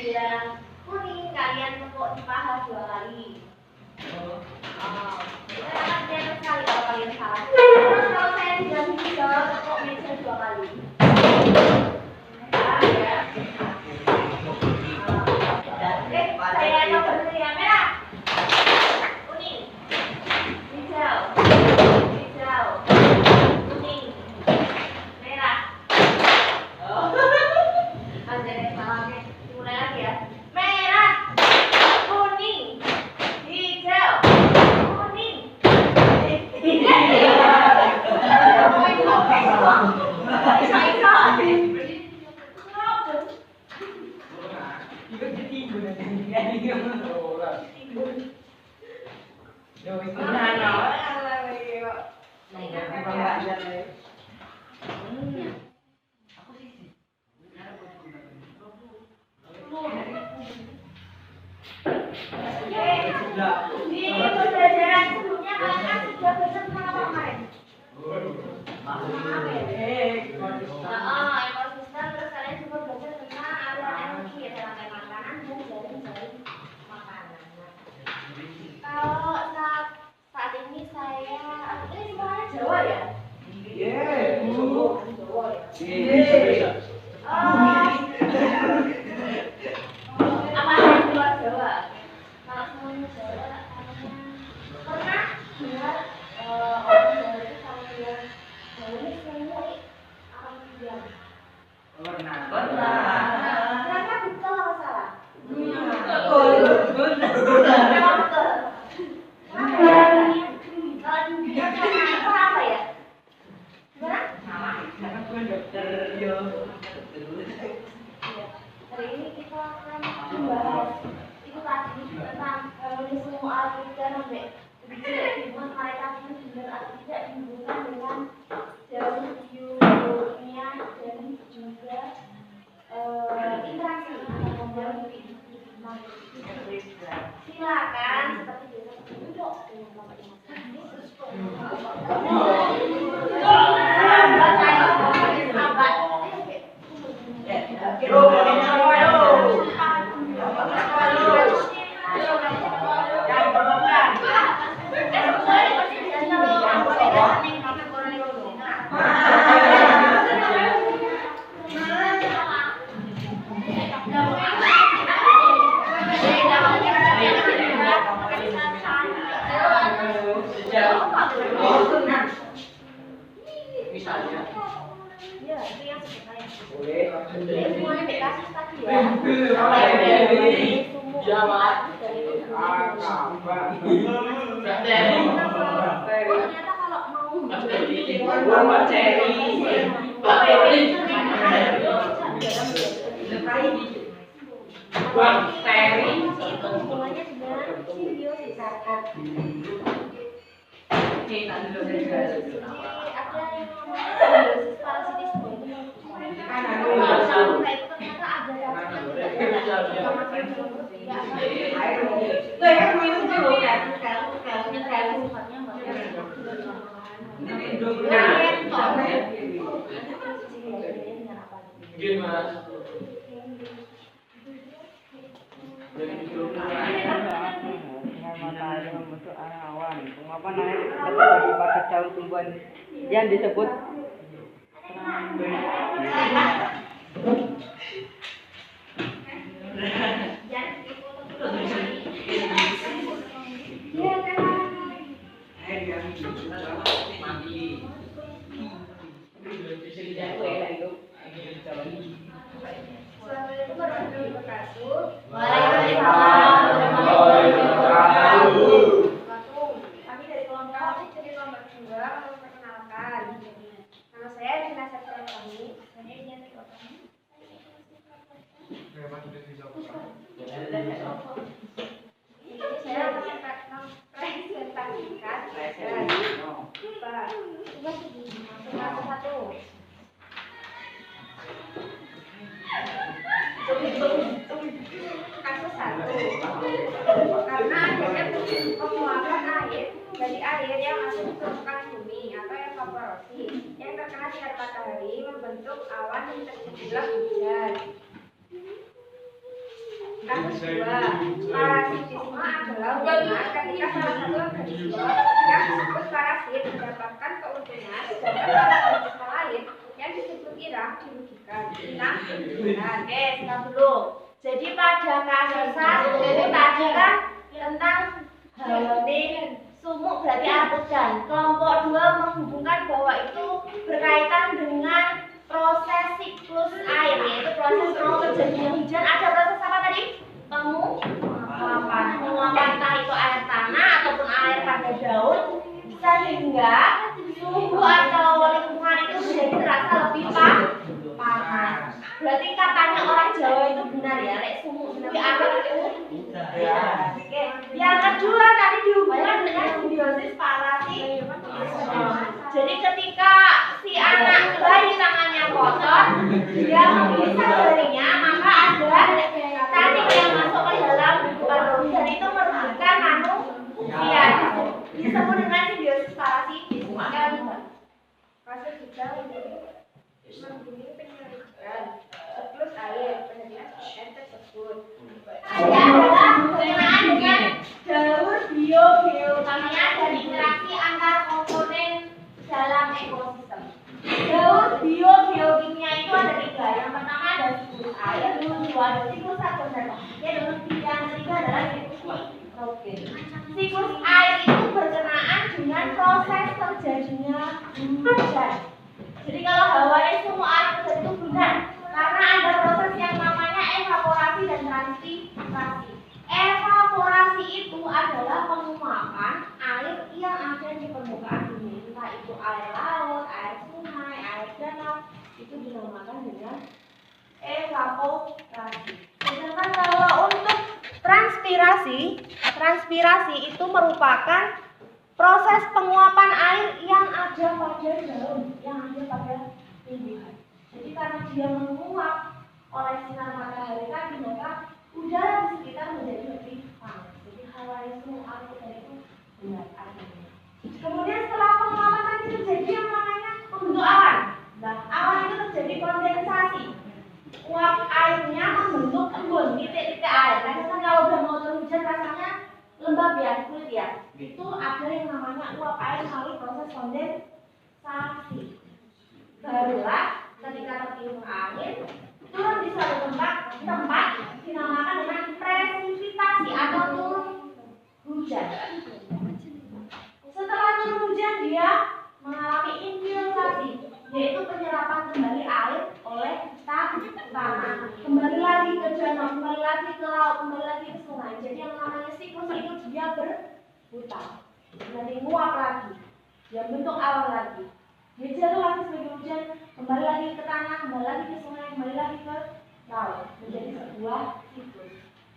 yang kuning kalian tepuk di paha 2 kali. Saya akan lihat sekali kalau kalian salah. Terus kalau saya tidak bisa tepuk meja 2 kali. Saya coba dulu ya, merah, kuning, hijau, kuning, merah. Ada yang salahnya. Mulai lagi ya. Merah, kuning, hijau, kuning. Di pembelajaran sebelumnya kalian sudah belajar tentang apa kemarin? Ekosistem, terus kalian juga belajar tentang aliran energi ya, rantai makanan dan jaring-jaring makanan. Kalau saat ini saya ini semuanya Jawa ya? Jawa ya. Apa yang luar Jawa? Kalau semuanya Jawa, pernah dengar orang Jawa itu kalau bilang Jawa ini semua apa bilang? Pernah. Ternyata betul atau salah? Betul. Memang betul. Kalau dunia itu apa ya? Gimana? Hari ini kita akan membahas itu tadi tentang mekanisme algoritma sampai hubungan mereka itu benar atau tidak dihubungkan dengan jarum biolognya dan juga interaksi antara membangun hidup. Silakan seperti biasa duduk dengan misalnya ya itu yang sebenarnya semuanya dikasih tadi ya Jawa ternyata kalau mau itu hubungannya dengan simbiosis. Ada yang namanya simbiosis parasitisme itu ternyata ada matahari membentuk arah awan. Penguapan air terjadi pada daun tumbuhan yang disebut Kami dari kelompok nomor 2 memperkenalkan. Nama saya Dina Septiani. Saya Dian Kotani. Saya mempresentasikan kasus 1 karena adanya penguapan air dari air yang masuk ke permukaan bumi atau evaporasi yang terkena sinar matahari membentuk awan yang terjadilah hujan. Kasus 2, parasitisme adalah hubungan ketika salah satu organisme yang disebut parasit mendapatkan keuntungan, sedangkan organisme lain yang disebut inang dirugikan. Inang dirugikan. Oke, stop dulu. Jadi pada kasus 1 itu tadi kan tentang haloning sumuk berarti arudan. Kelompok 2 menghubungkan bahwa itu berkaitan dengan proses siklus air, yaitu proses mau terjadinya hujan. Ada proses apa tadi? Penguapan entah itu air tanah ataupun air pada daun, sehingga suhu atau lingkungan itu menjadi terasa lebih panas. Berarti katanya orang Jawa itu benar ya, lek sumuk lebih anget itu. Oke. Yang kedua tadi dihubungkan dengan simbiosis parasitisme. Jadi ketika si anak bayi tangannya kotor, dia menghisap jarinya, maka ada cacing yang masuk ke dalam perut dan itu merugikan manusia. Disebut dengan simbiosis parasitisme. Kasus 3 menghubungi penyelidikan siklus air penelitian air tersebut. Adalah berkenaan dengan daur biokimia dan interaksi antar komponen dalam ekosistem. Daur biokimia itu ada 3. Yang pertama ada siklus air, yang kedua ada siklus karbon dan oksigen, yang ketiga adalah siklus nitrogen. Siklus air itu berkenaan dengan proses terjadinya hujan. Jadi kalau hawanya semua air terjadi itu benar, karena ada proses yang namanya evaporasi dan transpirasi. Evaporasi itu adalah penguapan air yang ada di permukaan bumi, entah itu air laut, air sungai, air danau, itu dinamakan dengan evaporasi. Sedangkan kalau untuk transpirasi itu merupakan proses penguapan air yang ada pada daun, yang ada pada tumbuhan. Jadi karena dia menguap oleh sinar matahari tadi, maka udara di sekitar menjadi lebih panas. Jadi hawa itu itu benar adanya. Kemudian setelah penguapan tadi terjadi yang namanya membentuk awan. Nah, awan itu terjadi kondensasi. Uap airnya membentuk embun, titik-titik air. Nah, kalau udah mau turun hujan rasanya lembab ya, kulit ya. Itu ada yang namanya uap air melalui proses kondensasi. Barulah ketika tertimbun angin turun di suatu tempat dinamakan dengan presipitasi atau turun hujan. Setelah turun hujan dia mengalami infiltrasi, yaitu penyerapan kembali air oleh tanah, kembali lagi ke danau, kembali lagi ke laut, kembali lagi ke sungai. Jadi yang namanya siklus itu dia berputar, nanti nguap lagi, dia bentuk awan lagi, dia jatuh lagi sebagai hujan, kembali lagi ke tanah, kembali lagi ke sungai, kembali lagi ke laut, menjadi sebuah siklus.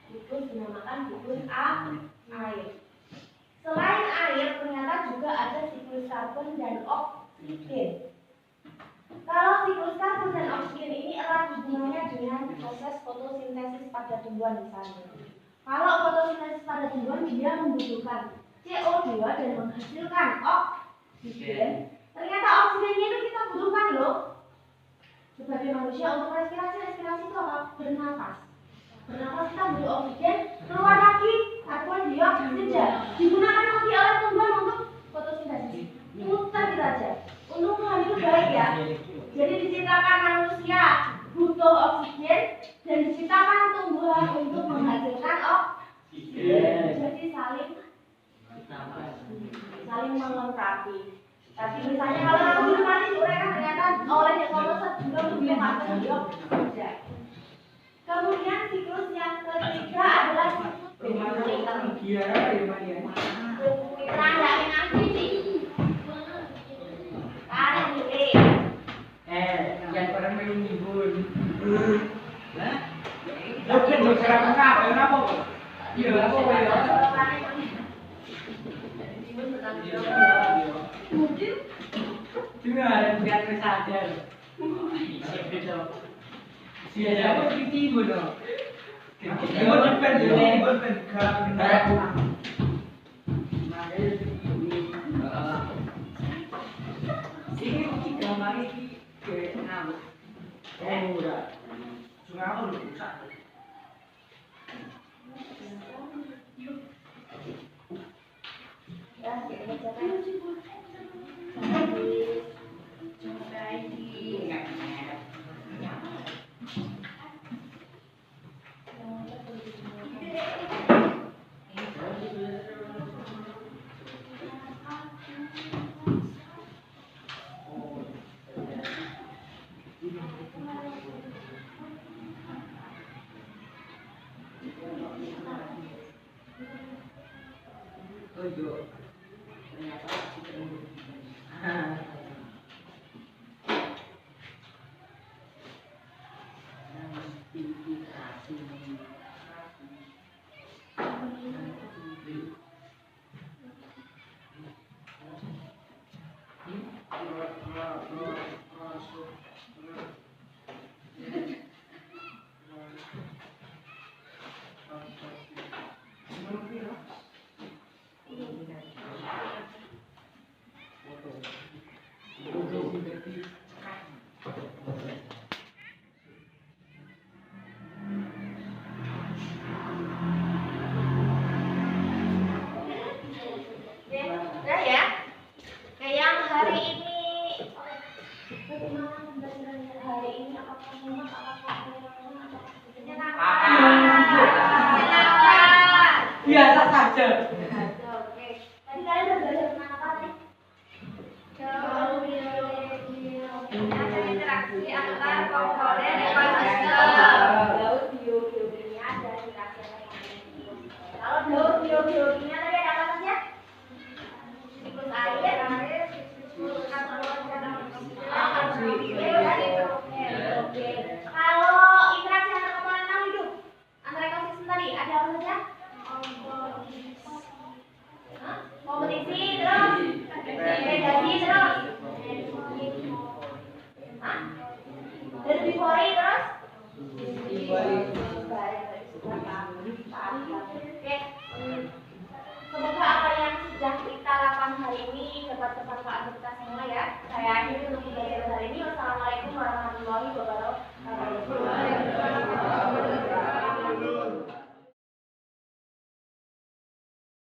Siklus dinamakan siklus air. Selain air, ternyata juga ada siklus karbon dan oksigen. Kalau siklus karbon dan oksigen ini erat hubungannya dengan proses fotosintesis pada tumbuhan misalnya. Kalau fotosintesis pada tumbuhan dia membutuhkan CO2 dan menghasilkan oksigen. Ternyata oksigennya itu kita butuhkan loh. Sebagai manusia untuk respirasi itu apa? Bernapas. Bernapas kita butuh oksigen, keluar lagi karbon dioksida. Digunakan lagi oleh tumbuhan untuk fotosintesis. Muter kita aja. Untuk Tuhan itu baik ya. Jadi diciptakan manusia butuh oksigen dan diciptakan tumbuhan untuk menghasilkan oksigen. Jadi saling melengkapi. Tapi misalnya kalau aku hidup mati diuraikan ternyata oleh dekolosa juga lebih karbon dioksida. Kemudian siklus yang ketiga adalah yang orang menyinggung. Lah, bukan masyarakat kenapa? Iya, apa ya? Mungkin juga ada yang sadar. Siapa tiba dong? Tujuh. Ternyata kita Udah ya. Nah, yang hari ini Bagaimana pembelajaran hari ini? Apakah mudah? Apakah menyenangkan? Apakah menyenangkan? biasa saja. Oke. Tadi kalian udah belajar tentang apa nih? Ada interaksi antar komponen ekosistem. Daud biologinya ada interaksi antar komponen. Kalau Daud biologinya tadi ada apa saja? Siklus air, siklus karbon dan oke. Kalau interaksi antar komponen makhluk hidup, antar ekosistem tadi ada apa saja? Kompetisi, terus predasi, terus herbivori, terus oke. Semoga apa yang sudah kita lakukan hari ini dapat bermanfaat untuk kita